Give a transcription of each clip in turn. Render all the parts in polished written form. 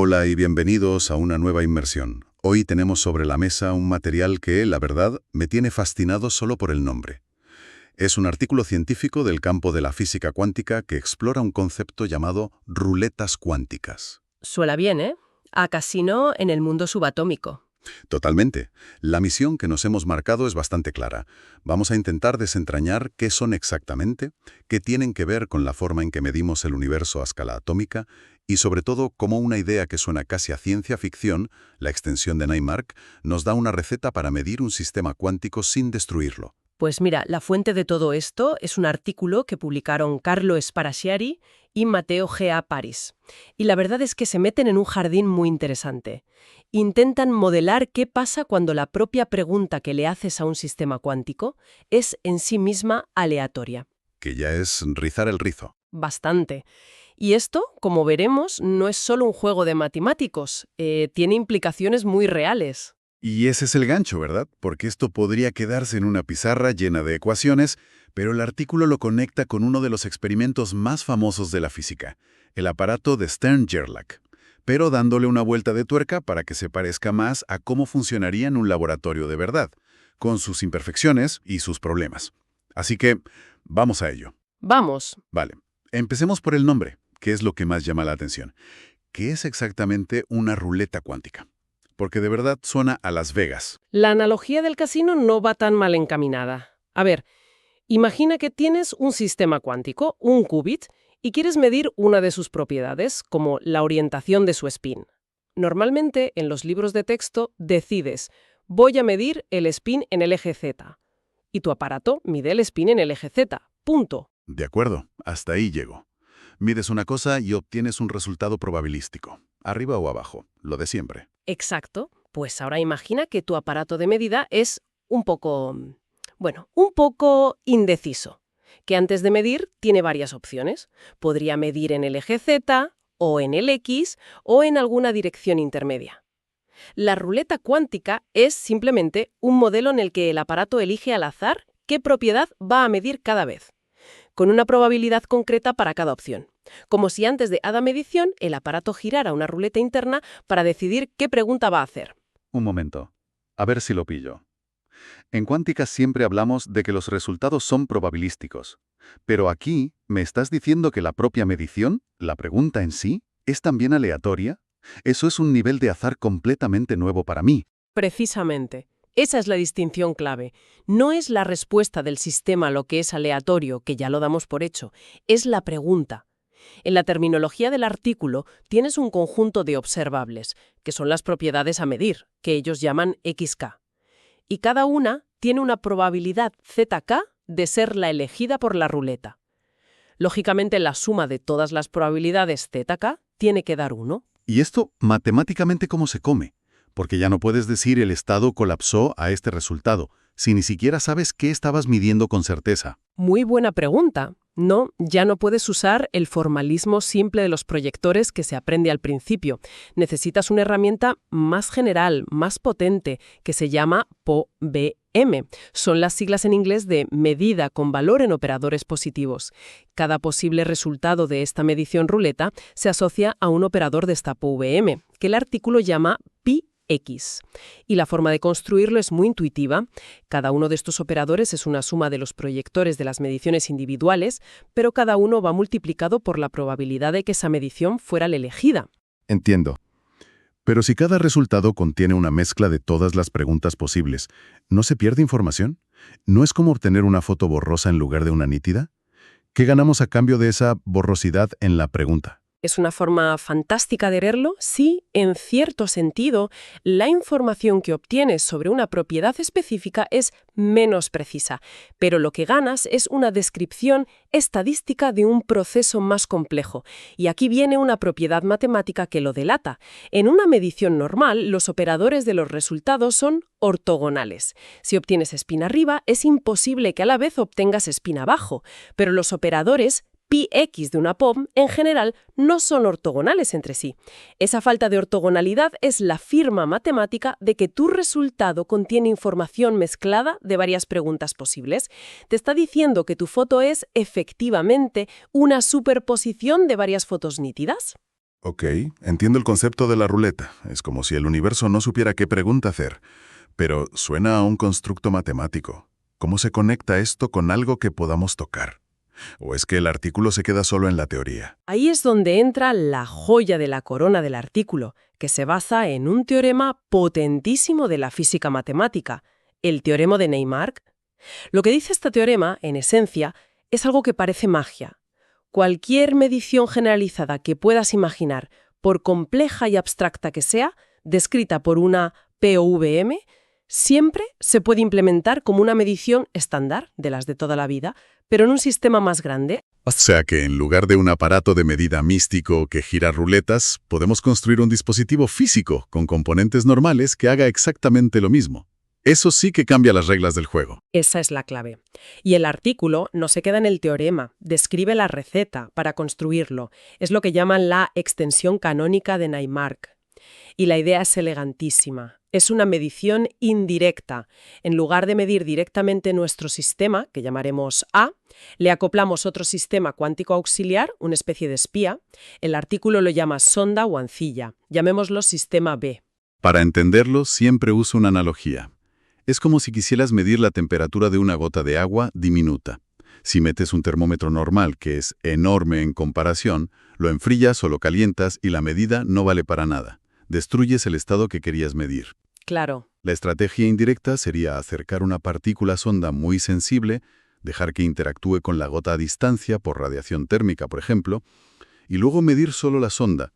Hola y bienvenidos a una nueva inmersión. Hoy tenemos sobre la mesa un material que, la verdad, me tiene fascinado solo por el nombre. Es un artículo científico del campo de la física cuántica que explora un concepto llamado ruletas cuánticas. Suena bien, ¿eh? A casino en el mundo subatómico. Totalmente. La misión que nos hemos marcado es bastante clara. Vamos a intentar desentrañar qué son exactamente, qué tienen que ver con la forma en que medimos el universo a escala atómica y, sobre todo, cómo una idea que suena casi a ciencia ficción, la extensión de Naimark, nos da una receta para medir un sistema cuántico sin destruirlo. Pues mira, la fuente de todo esto es un artículo que publicaron Carlo Sparacchiari y Matteo G. Paris. Y la verdad es que se meten en un jardín muy interesante. Intentan modelar qué pasa cuando la propia pregunta que le haces a un sistema cuántico es en sí misma aleatoria. Que ya es rizar el rizo. Bastante. Y esto, como veremos, no es solo un juego de matemáticos, tiene implicaciones muy reales. Y ese es el gancho, ¿verdad? Porque esto podría quedarse en una pizarra llena de ecuaciones, pero el artículo lo conecta con uno de los experimentos más famosos de la física, el aparato de Stern-Gerlach, pero dándole una vuelta de tuerca para que se parezca más a cómo funcionaría en un laboratorio de verdad, con sus imperfecciones y sus problemas. Así que, vamos a ello. Vamos. Vale, empecemos por el nombre, que es lo que más llama la atención. ¿Qué es exactamente una ruleta cuántica? Porque de verdad suena a Las Vegas. La analogía del casino no va tan mal encaminada. A ver, imagina que tienes un sistema cuántico, un qubit, y quieres medir una de sus propiedades, como la orientación de su spin. Normalmente, en los libros de texto, decides, voy a medir el spin en el eje Z. Y tu aparato mide el spin en el eje Z. Punto. De acuerdo, hasta ahí llego. Mides una cosa y obtienes un resultado probabilístico. Arriba o abajo, lo de siempre. Exacto. Pues ahora imagina que tu aparato de medida es un poco indeciso. Que antes de medir tiene varias opciones. Podría medir en el eje Z, o en el X, o en alguna dirección intermedia. La ruleta cuántica es simplemente un modelo en el que el aparato elige al azar qué propiedad va a medir cada vez, con una probabilidad concreta para cada opción. Como si antes de cada medición el aparato girara una ruleta interna para decidir qué pregunta va a hacer. Un momento. A ver si lo pillo. En cuántica siempre hablamos de que los resultados son probabilísticos. Pero aquí, ¿me estás diciendo que la propia medición, la pregunta en sí, es también aleatoria? Eso es un nivel de azar completamente nuevo para mí. Precisamente. Esa es la distinción clave. No es la respuesta del sistema lo que es aleatorio, que ya lo damos por hecho, es la pregunta. En la terminología del artículo tienes un conjunto de observables, que son las propiedades a medir, que ellos llaman XK. Y cada una tiene una probabilidad ZK de ser la elegida por la ruleta. Lógicamente, la suma de todas las probabilidades ZK tiene que dar 1. ¿Y esto matemáticamente cómo se come? Porque ya no puedes decir el estado colapsó a este resultado, si ni siquiera sabes qué estabas midiendo con certeza. Muy buena pregunta. No, ya no puedes usar el formalismo simple de los proyectores que se aprende al principio. Necesitas una herramienta más general, más potente, que se llama POVM. Son las siglas en inglés de medida con valor en operadores positivos. Cada posible resultado de esta medición ruleta se asocia a un operador de esta POVM, que el artículo llama pi. X. Y la forma de construirlo es muy intuitiva. Cada uno de estos operadores es una suma de los proyectores de las mediciones individuales, pero cada uno va multiplicado por la probabilidad de que esa medición fuera la elegida. Entiendo. Pero si cada resultado contiene una mezcla de todas las preguntas posibles, ¿no se pierde información? ¿No es como obtener una foto borrosa en lugar de una nítida? ¿Qué ganamos a cambio de esa borrosidad en la pregunta? ¿Es una forma fantástica de verlo? Sí, en cierto sentido, la información que obtienes sobre una propiedad específica es menos precisa, pero lo que ganas es una descripción estadística de un proceso más complejo. Y aquí viene una propiedad matemática que lo delata. En una medición normal, los operadores de los resultados son ortogonales. Si obtienes spin arriba, es imposible que a la vez obtengas spin abajo, pero los operadores πx de una POV, en general, no son ortogonales entre sí. Esa falta de ortogonalidad es la firma matemática de que tu resultado contiene información mezclada de varias preguntas posibles. Te está diciendo que tu foto es, efectivamente, una superposición de varias fotos nítidas. Ok, entiendo el concepto de la ruleta. Es como si el universo no supiera qué pregunta hacer. Pero suena a un constructo matemático. ¿Cómo se conecta esto con algo que podamos tocar? ¿O es que el artículo se queda solo en la teoría? Ahí es donde entra la joya de la corona del artículo, que se basa en un teorema potentísimo de la física matemática, el teorema de Neymark. Lo que dice este teorema, en esencia, es algo que parece magia. Cualquier medición generalizada que puedas imaginar, por compleja y abstracta que sea, descrita por una POVM, siempre se puede implementar como una medición estándar de las de toda la vida, pero en un sistema más grande. O sea que en lugar de un aparato de medida místico que gira ruletas, podemos construir un dispositivo físico con componentes normales que haga exactamente lo mismo. Eso sí que cambia las reglas del juego. Esa es la clave. Y el artículo no se queda en el teorema, describe la receta para construirlo. Es lo que llaman la extensión canónica de Neymark. Y la idea es elegantísima. Es una medición indirecta. En lugar de medir directamente nuestro sistema, que llamaremos A, le acoplamos otro sistema cuántico auxiliar, una especie de espía. El artículo lo llama sonda o ancilla. Llamémoslo sistema B. Para entenderlo, siempre uso una analogía. Es como si quisieras medir la temperatura de una gota de agua diminuta. Si metes un termómetro normal, que es enorme en comparación, lo enfrías o lo calientas y la medida no vale para nada. Destruyes el estado que querías medir. Claro. La estrategia indirecta sería acercar una partícula sonda muy sensible, dejar que interactúe con la gota a distancia por radiación térmica, por ejemplo, y luego medir solo la sonda.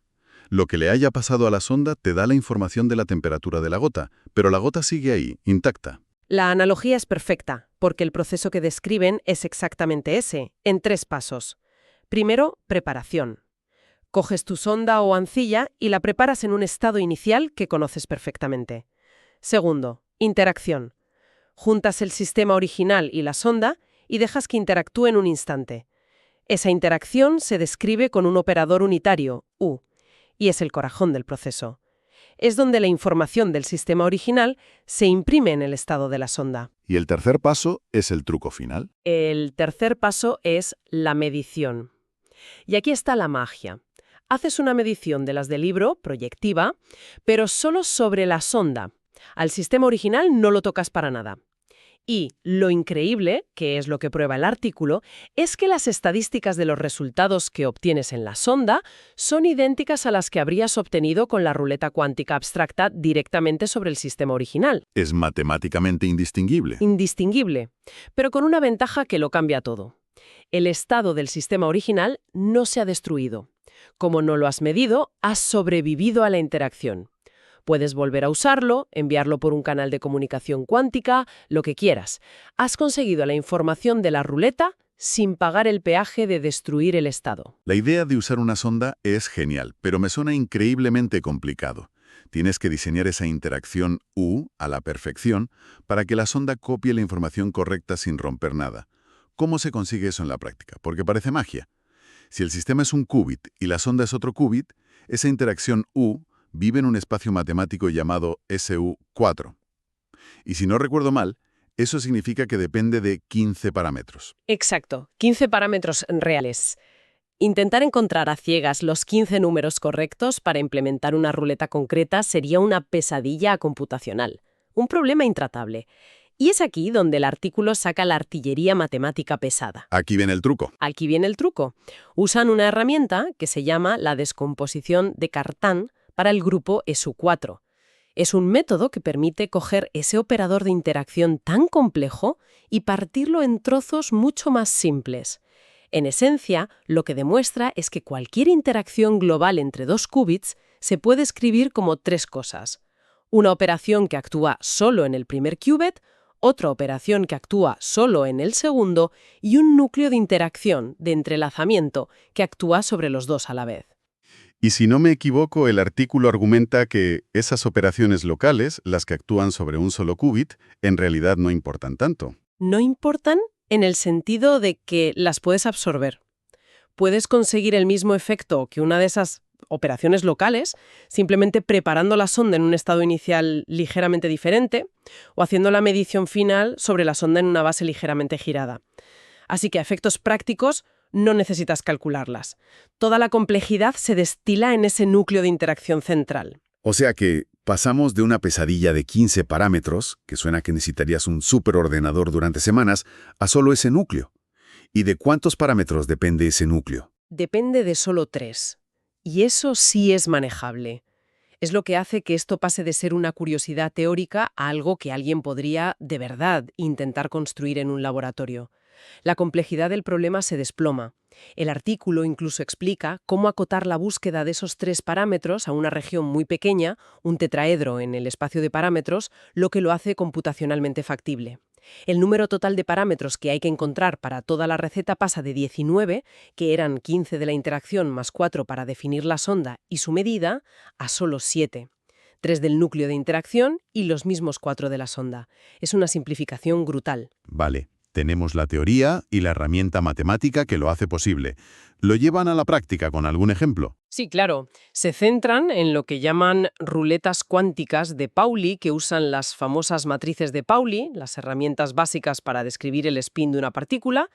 Lo que le haya pasado a la sonda te da la información de la temperatura de la gota, pero la gota sigue ahí, intacta. La analogía es perfecta, porque el proceso que describen es exactamente ese, en 3 pasos. Primero, preparación. Coges tu sonda o ancilla y la preparas en un estado inicial que conoces perfectamente. Segundo, interacción. Juntas el sistema original y la sonda y dejas que interactúen un instante. Esa interacción se describe con un operador unitario, U, y es el corazón del proceso. Es donde la información del sistema original se imprime en el estado de la sonda. Y el tercer paso es el truco final. El tercer paso es la medición. Y aquí está la magia. Haces una medición de las del libro, proyectiva, pero solo sobre la sonda. Al sistema original no lo tocas para nada. Y lo increíble, que es lo que prueba el artículo, es que las estadísticas de los resultados que obtienes en la sonda son idénticas a las que habrías obtenido con la ruleta cuántica abstracta directamente sobre el sistema original. Es matemáticamente indistinguible. Indistinguible, pero con una ventaja que lo cambia todo. El estado del sistema original no se ha destruido. Como no lo has medido, has sobrevivido a la interacción. Puedes volver a usarlo, enviarlo por un canal de comunicación cuántica, lo que quieras. Has conseguido la información de la ruleta sin pagar el peaje de destruir el estado. La idea de usar una sonda es genial, pero me suena increíblemente complicado. Tienes que diseñar esa interacción U a la perfección para que la sonda copie la información correcta sin romper nada. ¿Cómo se consigue eso en la práctica? Porque parece magia. Si el sistema es un qubit y la sonda es otro qubit, esa interacción U vive en un espacio matemático llamado SU4. Y si no recuerdo mal, eso significa que depende de 15 parámetros. Exacto, 15 parámetros reales. Intentar encontrar a ciegas los 15 números correctos para implementar una ruleta concreta sería una pesadilla computacional, un problema intratable. Y es aquí donde el artículo saca la artillería matemática pesada. Aquí viene el truco. Aquí viene el truco. Usan una herramienta que se llama la descomposición de Cartan para el grupo SU4. Es un método que permite coger ese operador de interacción tan complejo y partirlo en trozos mucho más simples. En esencia, lo que demuestra es que cualquier interacción global entre dos qubits se puede escribir como 3 cosas. Una operación que actúa solo en el primer qubit, otra operación que actúa solo en el segundo y un núcleo de interacción, de entrelazamiento, que actúa sobre los dos a la vez. Y si no me equivoco, el artículo argumenta que esas operaciones locales, las que actúan sobre un solo qubit, en realidad no importan tanto. No importan en el sentido de que las puedes absorber. Puedes conseguir el mismo efecto que una de esas operaciones locales, simplemente preparando la sonda en un estado inicial ligeramente diferente o haciendo la medición final sobre la sonda en una base ligeramente girada. Así que a efectos prácticos no necesitas calcularlas. Toda la complejidad se destila en ese núcleo de interacción central. O sea que pasamos de una pesadilla de 15 parámetros, que suena que necesitarías un superordenador durante semanas, a solo ese núcleo. ¿Y de cuántos parámetros depende ese núcleo? Depende de solo 3. Y eso sí es manejable. Es lo que hace que esto pase de ser una curiosidad teórica a algo que alguien podría, de verdad, intentar construir en un laboratorio. La complejidad del problema se desploma. El artículo incluso explica cómo acotar la búsqueda de esos 3 parámetros a una región muy pequeña, un tetraedro en el espacio de parámetros, lo que lo hace computacionalmente factible. El número total de parámetros que hay que encontrar para toda la receta pasa de 19, que eran 15 de la interacción más 4 para definir la sonda y su medida, a solo 7. 3 del núcleo de interacción y los mismos 4 de la sonda. Es una simplificación brutal. Vale, tenemos la teoría y la herramienta matemática que lo hace posible. ¿Lo llevan a la práctica con algún ejemplo? Sí, claro. Se centran en lo que llaman ruletas cuánticas de Pauli, que usan las famosas matrices de Pauli, las herramientas básicas para describir el spin de una partícula,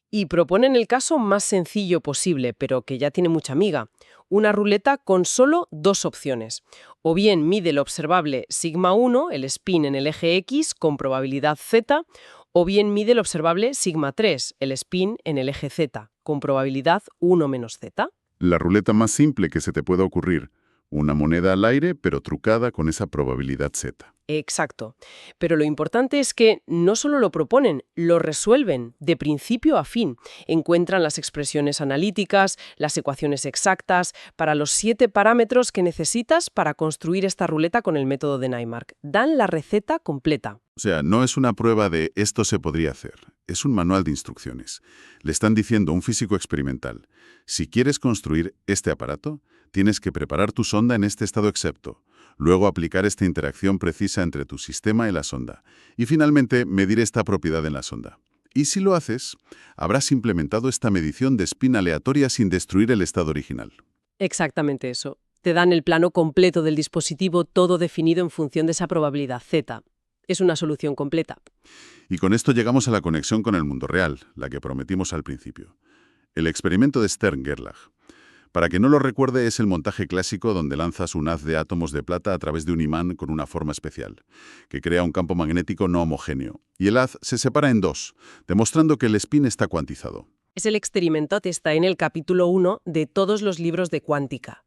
y proponen el caso más sencillo posible, pero que ya tiene mucha miga. Una ruleta con solo 2 opciones. O bien mide el observable sigma 1, el spin en el eje X, con probabilidad z, o bien mide el observable sigma 3, el spin en el eje z, con probabilidad 1 menos z. La ruleta más simple que se te pueda ocurrir. Una moneda al aire, pero trucada con esa probabilidad Z. Exacto. Pero lo importante es que no solo lo proponen, lo resuelven de principio a fin. Encuentran las expresiones analíticas, las ecuaciones exactas, para los 7 parámetros que necesitas para construir esta ruleta con el método de Naimark. Dan la receta completa. O sea, no es una prueba de esto se podría hacer. Es un manual de instrucciones. Le están diciendo a un físico experimental, si quieres construir este aparato, tienes que preparar tu sonda en este estado excepto, luego aplicar esta interacción precisa entre tu sistema y la sonda, y finalmente medir esta propiedad en la sonda. Y si lo haces, habrás implementado esta medición de spin aleatoria sin destruir el estado original. Exactamente eso. Te dan el plano completo del dispositivo, todo definido en función de esa probabilidad Z. Es una solución completa. Y con esto llegamos a la conexión con el mundo real, la que prometimos al principio. El experimento de Stern-Gerlach. Para que no lo recuerde, es el montaje clásico donde lanzas un haz de átomos de plata a través de un imán con una forma especial, que crea un campo magnético no homogéneo, y el haz se separa en 2, demostrando que el spin está cuantizado. Es el experimento que está en el capítulo 1 de todos los libros de cuántica.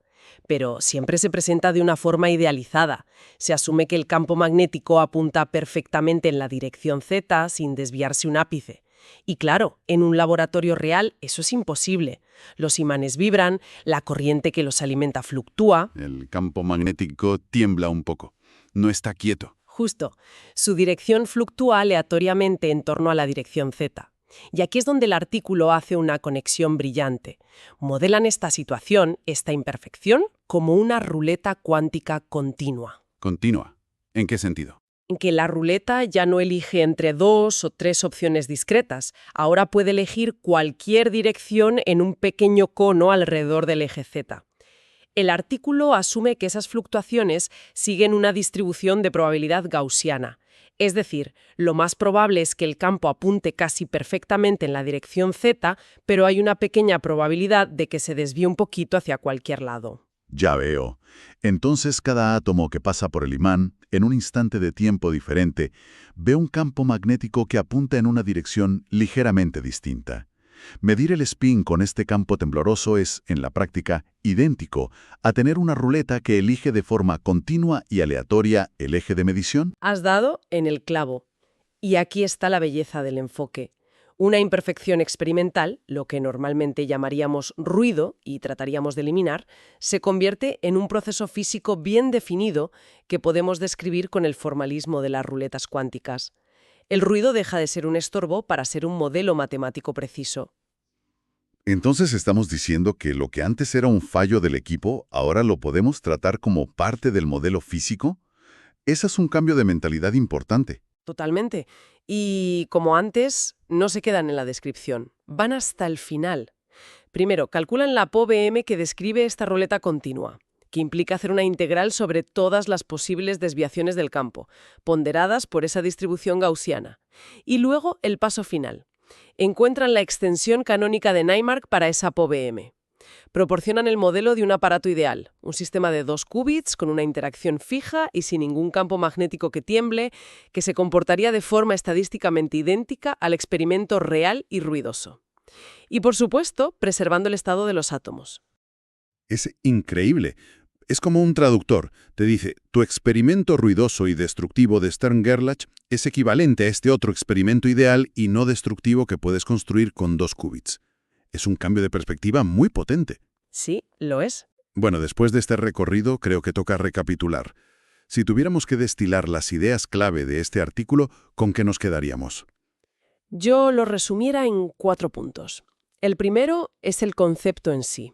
Pero siempre se presenta de una forma idealizada. Se asume que el campo magnético apunta perfectamente en la dirección Z sin desviarse un ápice. Y claro, en un laboratorio real eso es imposible. Los imanes vibran, la corriente que los alimenta fluctúa. El campo magnético tiembla un poco, no está quieto. Justo. Su dirección fluctúa aleatoriamente en torno a la dirección Z. Y aquí es donde el artículo hace una conexión brillante. Modelan esta situación, esta imperfección, como una ruleta cuántica continua. Continua. ¿En qué sentido? En que la ruleta ya no elige entre 2 o 3 opciones discretas. Ahora puede elegir cualquier dirección en un pequeño cono alrededor del eje Z. El artículo asume que esas fluctuaciones siguen una distribución de probabilidad gaussiana. Es decir, lo más probable es que el campo apunte casi perfectamente en la dirección Z, pero hay una pequeña probabilidad de que se desvíe un poquito hacia cualquier lado. Ya veo. Entonces cada átomo que pasa por el imán, en un instante de tiempo diferente, ve un campo magnético que apunta en una dirección ligeramente distinta. Medir el spin con este campo tembloroso es, en la práctica, idéntico a tener una ruleta que elige de forma continua y aleatoria el eje de medición. Has dado en el clavo. Y aquí está la belleza del enfoque. Una imperfección experimental, lo que normalmente llamaríamos ruido y trataríamos de eliminar, se convierte en un proceso físico bien definido que podemos describir con el formalismo de las ruletas cuánticas. El ruido deja de ser un estorbo para ser un modelo matemático preciso. Entonces estamos diciendo que lo que antes era un fallo del equipo, ahora lo podemos tratar como parte del modelo físico. Ese es un cambio de mentalidad importante. Totalmente. Y, como antes, no se quedan en la descripción. Van hasta el final. Primero, calculan la POVM que describe esta ruleta continua, que implica hacer una integral sobre todas las posibles desviaciones del campo, ponderadas por esa distribución gaussiana. Y luego, el paso final. Encuentran la extensión canónica de Naimark para esa POVM. Proporcionan el modelo de un aparato ideal, un sistema de 2 qubits con una interacción fija y sin ningún campo magnético que tiemble, que se comportaría de forma estadísticamente idéntica al experimento real y ruidoso. Y, por supuesto, preservando el estado de los átomos. Es increíble. Es como un traductor. Te dice, tu experimento ruidoso y destructivo de Stern-Gerlach es equivalente a este otro experimento ideal y no destructivo que puedes construir con 2 qubits. Es un cambio de perspectiva muy potente. Sí, lo es. Bueno, después de este recorrido, creo que toca recapitular. Si tuviéramos que destilar las ideas clave de este artículo, ¿con qué nos quedaríamos? Yo lo resumiera en 4 puntos. El primero es el concepto en sí.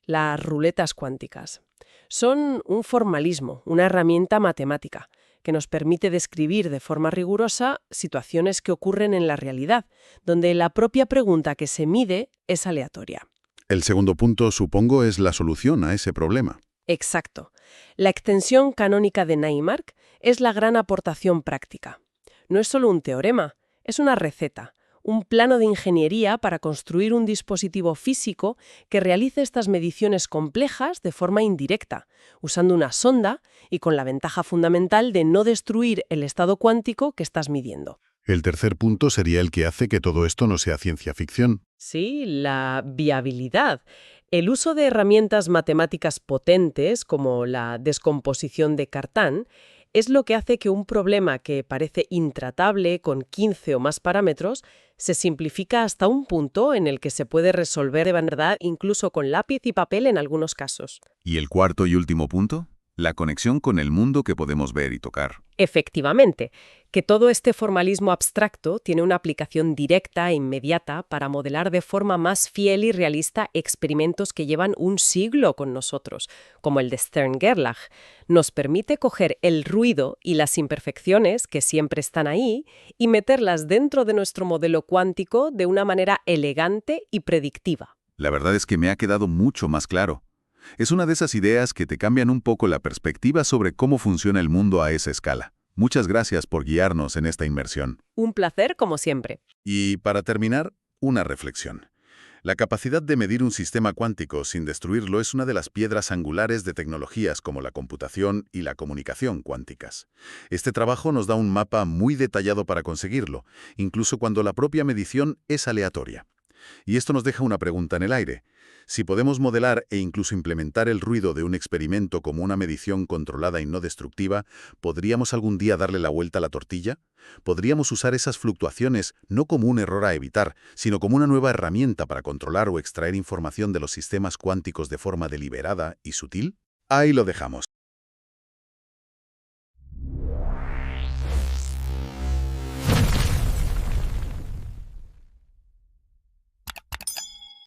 Las ruletas cuánticas. Son un formalismo, una herramienta matemática, que nos permite describir de forma rigurosa situaciones que ocurren en la realidad, donde la propia pregunta que se mide es aleatoria. El segundo punto, supongo, es la solución a ese problema. Exacto. La extensión canónica de Naimark es la gran aportación práctica. No es solo un teorema, es una receta, un plano de ingeniería para construir un dispositivo físico que realice estas mediciones complejas de forma indirecta, usando una sonda y con la ventaja fundamental de no destruir el estado cuántico que estás midiendo. El tercer punto sería el que hace que todo esto no sea ciencia ficción. Sí, la viabilidad. El uso de herramientas matemáticas potentes, como la descomposición de Cartan, es lo que hace que un problema que parece intratable con 15 o más parámetros se simplifica hasta un punto en el que se puede resolver de verdad incluso con lápiz y papel en algunos casos. ¿Y el cuarto y último punto? La conexión con el mundo que podemos ver y tocar. Efectivamente, que todo este formalismo abstracto tiene una aplicación directa e inmediata para modelar de forma más fiel y realista experimentos que llevan un siglo con nosotros, como el de Stern-Gerlach. Nos permite coger el ruido y las imperfecciones, que siempre están ahí, y meterlas dentro de nuestro modelo cuántico de una manera elegante y predictiva. La verdad es que me ha quedado mucho más claro. Es una de esas ideas que te cambian un poco la perspectiva sobre cómo funciona el mundo a esa escala. Muchas gracias por guiarnos en esta inmersión. Un placer, como siempre. Y para terminar, una reflexión. La capacidad de medir un sistema cuántico sin destruirlo es una de las piedras angulares de tecnologías como la computación y la comunicación cuánticas. Este trabajo nos da un mapa muy detallado para conseguirlo, incluso cuando la propia medición es aleatoria. Y esto nos deja una pregunta en el aire. Si podemos modelar e incluso implementar el ruido de un experimento como una medición controlada y no destructiva, ¿podríamos algún día darle la vuelta a la tortilla? ¿Podríamos usar esas fluctuaciones no como un error a evitar, sino como una nueva herramienta para controlar o extraer información de los sistemas cuánticos de forma deliberada y sutil? Ahí lo dejamos.